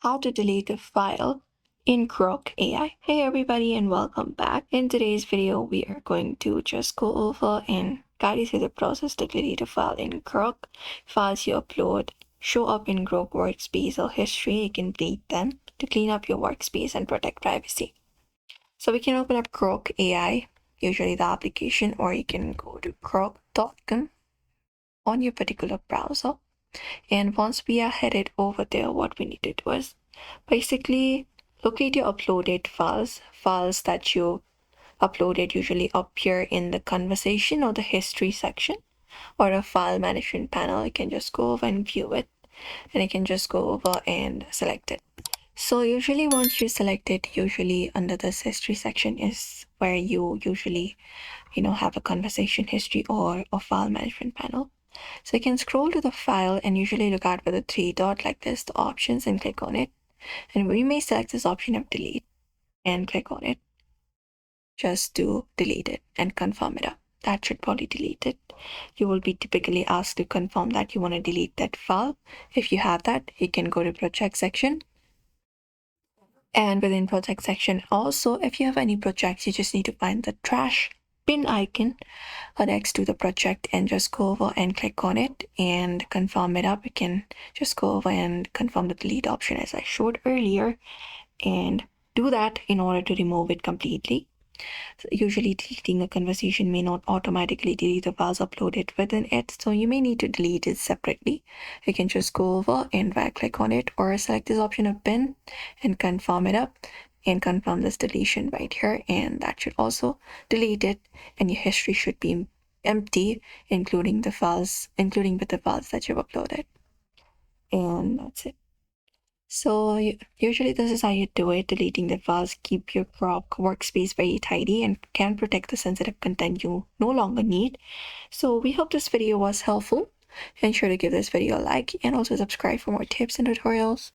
How to delete a file in Grok AI. Hey everybody and welcome back. In today's video, we are going to just go over and guide you through the process to delete a file in Grok. Files you upload show up in Grok workspace or history. You can delete them to clean up your workspace and protect privacy. So we can open up Grok AI, usually the application, or you can go to grok.com on your particular browser. And once we are headed over there, what we need to do is basically locate your uploaded files. Files that you uploaded usually appear in the conversation or the history section or a file management panel. You can just go over and view it, and you can just go over and select it. So usually once you select it, usually under this history section is where you usually have a conversation history or a file management panel. So you can scroll to the file and usually look out for the three dot like this, the options, and click on it. And we may select this option of delete and click on it just to delete it and confirm it up. That should probably delete it. You will be typically asked to confirm that you want to delete that file. If you have that, you can go to project section. And within project section also, if you have any projects, you just need to find the trash bin icon next to the project and just go over and click on it and confirm it up. You can just go over and confirm the delete option as I showed earlier and do that in order to remove it completely. So usually deleting a conversation may not automatically delete the files uploaded within it, so you may need to delete it separately. You can just go over and right click on it or select this option of bin and confirm it up and confirm this deletion right here, and that should also delete it, and your history should be empty, including with the files that you've uploaded. And that's it. So usually this is how you do it. Deleting the files keep your Grok workspace very tidy and can protect the sensitive content you no longer need. So we hope this video was helpful. Ensure to give this video a like and also subscribe for more tips and tutorials.